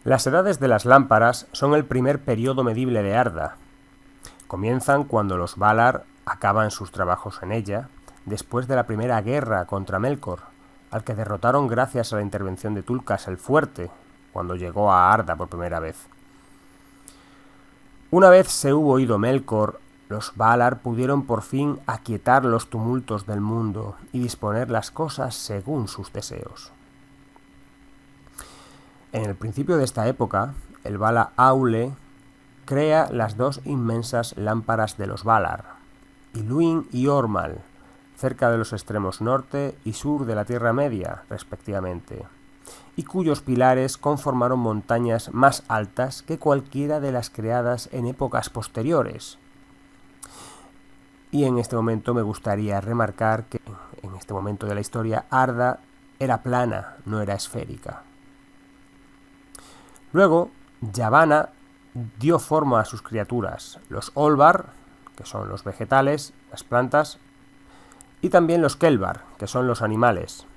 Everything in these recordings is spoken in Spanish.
Las edades de las lámparas son el primer periodo medible de Arda. Comienzan cuando los Valar acaban sus trabajos en ella, después de la primera guerra contra Melkor, al que derrotaron gracias a la intervención de Tulkas el Fuerte, cuando llegó a Arda por primera vez. Una vez se hubo ido Melkor, los Valar pudieron por fin aquietar los tumultos del mundo y disponer las cosas según sus deseos. En el principio de esta época, el Vala Aule crea las dos inmensas lámparas de los Valar, Iluin y Ormal, cerca de los extremos norte y sur de la Tierra Media, respectivamente, y cuyos pilares conformaron montañas más altas que cualquiera de las creadas en épocas posteriores. Y en este momento me gustaría remarcar que en este momento de la historia Arda era plana, no era esférica. Luego, Yavanna dio forma a sus criaturas, los Olvar, que son los vegetales, las plantas, y también los Kelvar, que son los animales.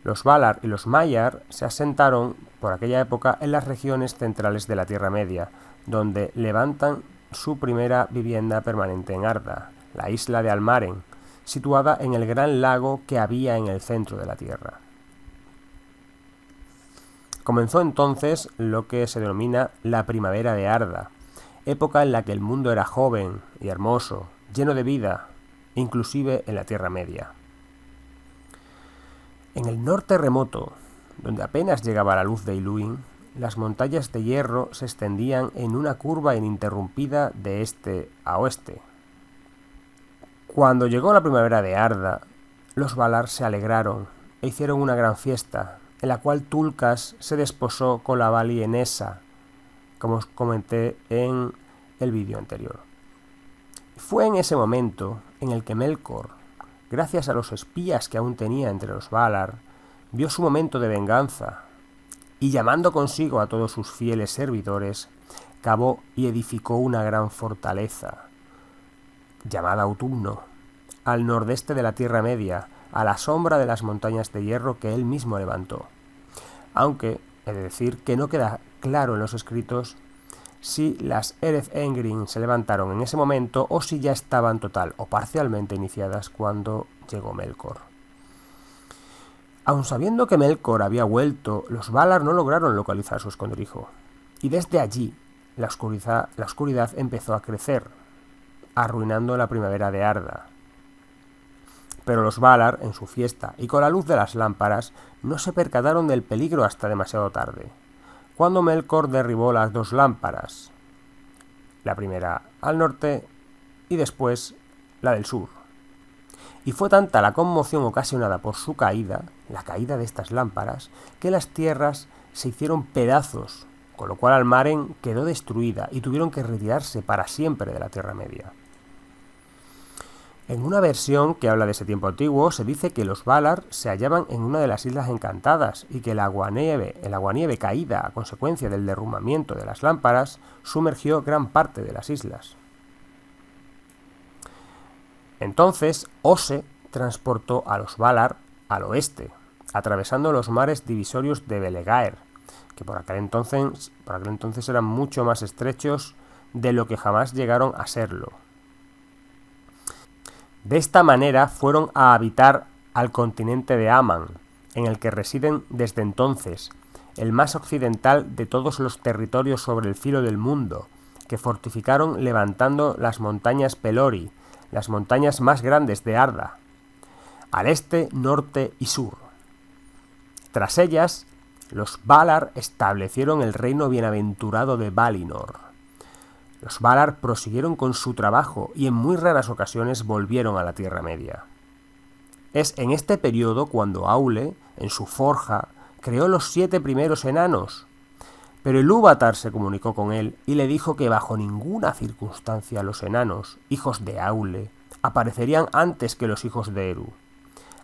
Los Valar y los Maiar se asentaron por aquella época en las regiones centrales de la Tierra Media, donde levantan su primera vivienda permanente en Arda, la isla de Almaren, situada en el gran lago que había en el centro de la Tierra. Comenzó entonces lo que se denomina la primavera de Arda, época en la que el mundo era joven y hermoso, lleno de vida, inclusive en la Tierra Media. En el norte remoto, donde apenas llegaba la luz de Iluin, las montañas de hierro se extendían en una curva ininterrumpida de este a oeste. Cuando llegó la primavera de Arda, los Valar se alegraron e hicieron una gran fiesta, en la cual Tulkas se desposó con la Valienesa, como os comenté en el vídeo anterior. Fue en ese momento en el que Melkor, gracias a los espías que aún tenía entre los Valar, vio su momento de venganza, y llamando consigo a todos sus fieles servidores, cavó y edificó una gran fortaleza, llamada Autumno, al nordeste de la Tierra Media, a la sombra de las montañas de hierro que él mismo levantó. Aunque he de decir que no queda claro en los escritos si las Ereth Engrin se levantaron en ese momento o si ya estaban total o parcialmente iniciadas cuando llegó Melkor. Aun sabiendo que Melkor había vuelto, los Valar no lograron localizar su escondrijo, y desde allí la oscuridad empezó a crecer, arruinando la primavera de Arda. Pero los Valar, en su fiesta y con la luz de las lámparas, no se percataron del peligro hasta demasiado tarde, cuando Melkor derribó las dos lámparas, la primera al norte y después la del sur. Y fue tanta la conmoción ocasionada por su caída, la caída de estas lámparas, que las tierras se hicieron pedazos, con lo cual Almaren quedó destruida y tuvieron que retirarse para siempre de la Tierra Media. En una versión que habla de ese tiempo antiguo, se dice que los Valar se hallaban en una de las Islas Encantadas y que el aguanieve caída a consecuencia del derrumbamiento de las lámparas sumergió gran parte de las islas. Entonces, Ose transportó a los Valar al oeste, atravesando los mares divisorios de Belegaer, que por aquel entonces eran mucho más estrechos de lo que jamás llegaron a serlo. De esta manera fueron a habitar al continente de Aman, en el que residen desde entonces, el más occidental de todos los territorios sobre el filo del mundo, que fortificaron levantando las montañas Pelori, las montañas más grandes de Arda, al este, norte y sur. Tras ellas, los Valar establecieron el reino bienaventurado de Valinor. Los Valar prosiguieron con su trabajo y en muy raras ocasiones volvieron a la Tierra Media. Es en este periodo cuando Aule, en su forja, creó los 7 primeros enanos, pero Ilúvatar se comunicó con él y le dijo que bajo ninguna circunstancia los enanos, hijos de Aule, aparecerían antes que los hijos de Eru.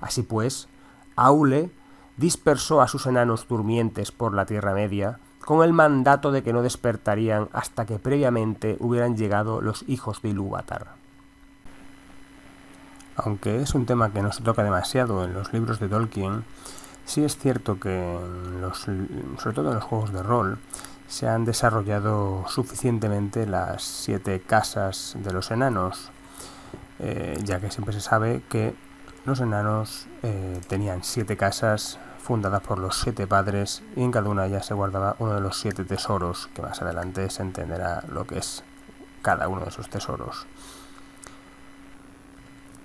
Así pues, Aule dispersó a sus enanos durmientes por la Tierra Media, con el mandato de que no despertarían hasta que previamente hubieran llegado los hijos de Ilúvatar. Aunque es un tema que no se toca demasiado en los libros de Tolkien, Sí es cierto que sobre todo en los juegos de rol, se han desarrollado suficientemente las 7 casas de los enanos, ya que siempre se sabe que los enanos tenían 7 casas fundadas por los 7 padres y en cada una de ellas se guardaba uno de los 7 tesoros, que más adelante se entenderá lo que es cada uno de esos tesoros.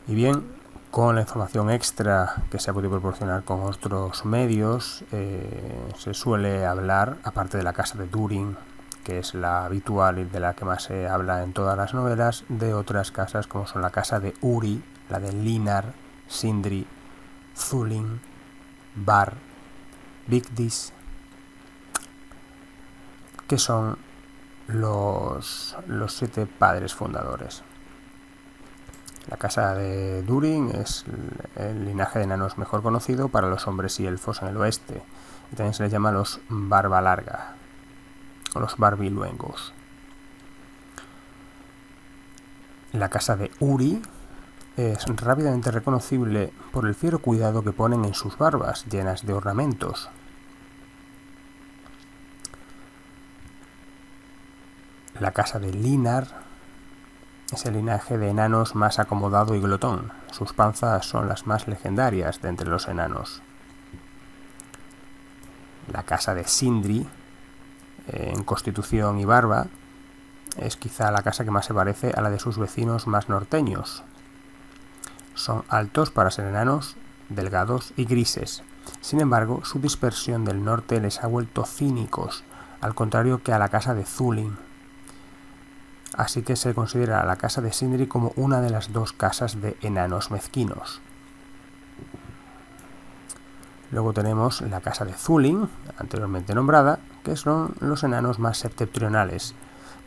Y bien, con la información extra que se ha podido proporcionar con otros medios, se suele hablar, aparte de la casa de Durin, que es la habitual y de la que más se habla en todas las novelas, de otras casas como son la casa de Uri, la de Linar, Sindri, Thulin, Bar, Vigdis, que son los 7 padres fundadores. La casa de Durin es el linaje de enanos mejor conocido para los hombres y elfos en el oeste, y también se les llama los Barba Larga o los Barbiluengos. La casa de Uri es rápidamente reconocible por el fiero cuidado que ponen en sus barbas llenas de ornamentos. La casa de Linar es el linaje de enanos más acomodado y glotón. Sus panzas son las más legendarias de entre los enanos. La casa de Sindri, en constitución y barba, es quizá la casa que más se parece a la de sus vecinos más norteños. Son altos para ser enanos, delgados y grises. Sin embargo, su dispersión del norte les ha vuelto cínicos, al contrario que a la casa de Thulin. Así que se considera a la casa de Sindri como una de las 2 casas de enanos mezquinos. Luego tenemos la casa de Thulin, anteriormente nombrada, que son los enanos más septentrionales,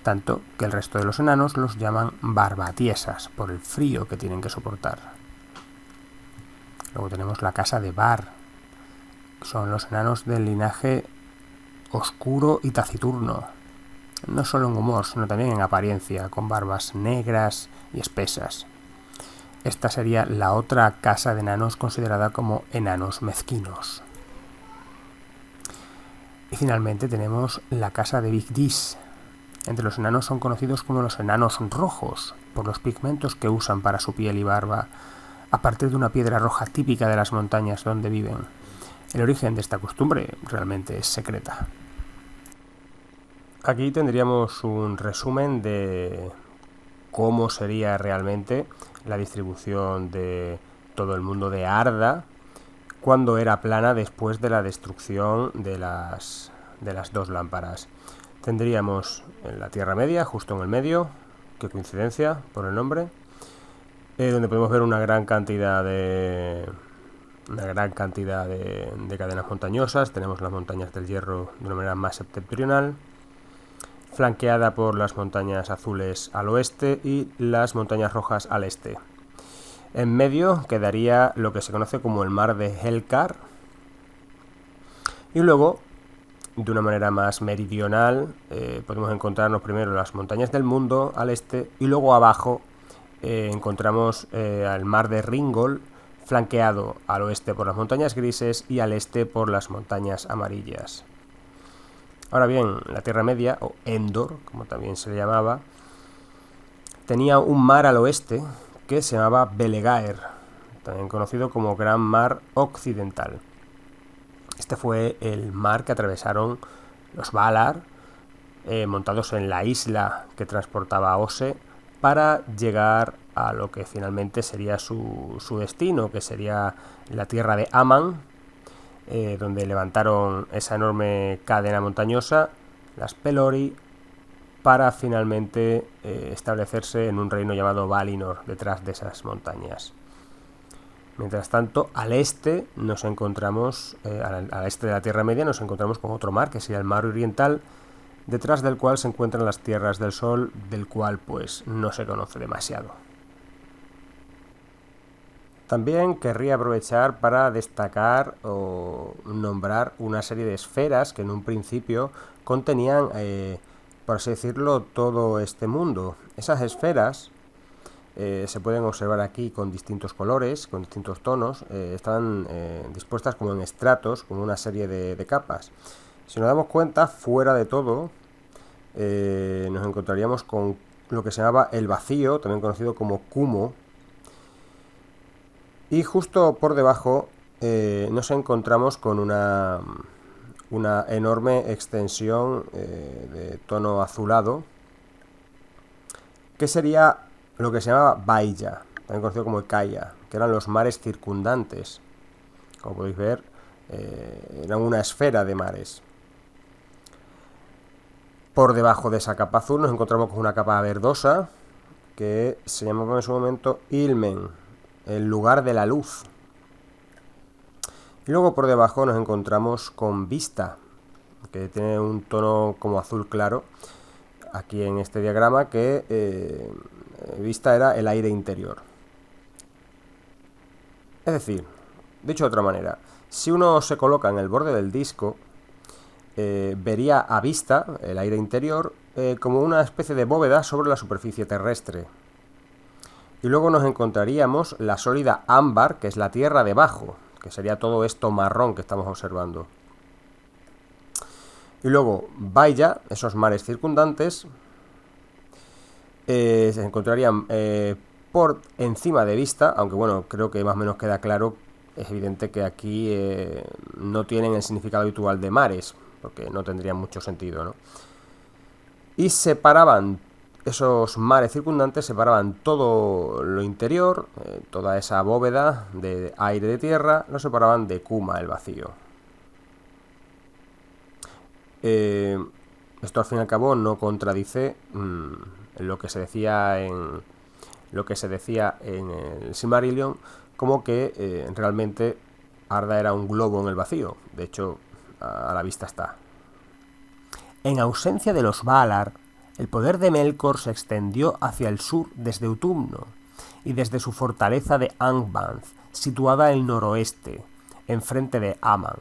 tanto que el resto de los enanos los llaman barbatiesas por el frío que tienen que soportar. Luego tenemos la casa de Bar, son los enanos del linaje oscuro y taciturno, no solo en humor, sino también en apariencia, con barbas negras y espesas. Esta sería la otra casa de enanos considerada como enanos mezquinos. Y finalmente tenemos la casa de Vigdis. Entre los enanos son conocidos como los enanos rojos, por los pigmentos que usan para su piel y barba, a partir de una piedra roja típica de las montañas donde viven. El origen de esta costumbre realmente es secreta. Aquí tendríamos un resumen de cómo sería realmente la distribución de todo el mundo de Arda cuando era plana después de la destrucción de las 2 lámparas. Tendríamos la Tierra Media justo en el medio, qué coincidencia por el nombre, donde podemos ver una gran cantidad de cadenas montañosas. Tenemos las montañas del Hierro de una manera más septentrional, flanqueada por las montañas azules al oeste y las montañas rojas al este. En medio quedaría lo que se conoce como el mar de Helkar. Y luego, de una manera más meridional, podemos encontrarnos primero las montañas del mundo al este y luego abajo encontramos al mar de Ringol, flanqueado al oeste por las montañas grises y al este por las montañas amarillas. Ahora bien, la Tierra Media, o Endor, como también se le llamaba, tenía un mar al oeste que se llamaba Belegaer, también conocido como Gran Mar Occidental. Este fue el mar que atravesaron los Valar, montados en la isla que transportaba a Ose, para llegar a lo que finalmente sería su destino, que sería la tierra de Aman, donde levantaron esa enorme cadena montañosa, las Pelori, para finalmente establecerse en un reino llamado Valinor, detrás de esas montañas. Mientras tanto, al este nos encontramos, al este de la Tierra Media, nos encontramos con otro mar, que sería el mar oriental, detrás del cual se encuentran las tierras del Sol, del cual pues no se conoce demasiado. También querría aprovechar para destacar o nombrar una serie de esferas que en un principio contenían, por así decirlo, todo este mundo. Esas esferas se pueden observar aquí con distintos colores, con distintos tonos, están dispuestas como en estratos, como una serie de capas. Si nos damos cuenta, fuera de todo, nos encontraríamos con lo que se llamaba el vacío, también conocido como Kumo, y justo por debajo nos encontramos con una enorme extensión de tono azulado, que sería lo que se llamaba Baija, también conocido como Kaya, que eran los mares circundantes. Como podéis ver, eran una esfera de mares. Por debajo de esa capa azul nos encontramos con una capa verdosa que se llamaba en su momento Ilmen, el lugar de la luz. Y luego por debajo nos encontramos con Vista, que tiene un tono como azul claro aquí en este diagrama, que Vista era el aire interior. Es decir, dicho de otra manera, si uno se coloca en el borde del disco, vería a Vista, el aire interior, como una especie de bóveda sobre la superficie terrestre. Y luego nos encontraríamos la sólida ámbar, que es la tierra debajo, que sería todo esto marrón que estamos observando. Y luego Baija, esos mares circundantes, se encontrarían por encima de Vista, aunque bueno, creo que más o menos queda claro, es evidente que aquí no tienen el significado habitual de mares, porque no tendría mucho sentido, ¿no? Y separaban, esos mares circundantes separaban todo lo interior, toda esa bóveda de aire de tierra, lo separaban de Kuma, el vacío. Esto al fin y al cabo no contradice lo que se decía en el Silmarillion, como que realmente Arda era un globo en el vacío. De hecho, a la vista está. En ausencia de los Valar, el poder de Melkor se extendió hacia el sur desde Utumno y desde su fortaleza de Angband, situada al noroeste, enfrente de Aman.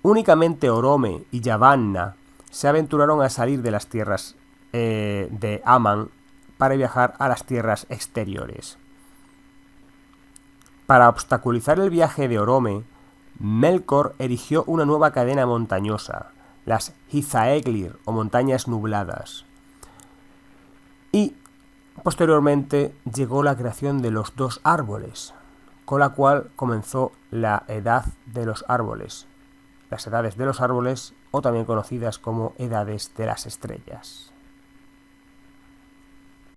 Únicamente Orome y Yavanna se aventuraron a salir de las tierras de Aman para viajar a las tierras exteriores. Para obstaculizar el viaje de Orome, Melkor erigió una nueva cadena montañosa, las Hithaeglir o montañas nubladas. Y posteriormente llegó la creación de los dos árboles, con la cual comenzó la edad de los árboles, las edades de los árboles, o también conocidas como edades de las estrellas.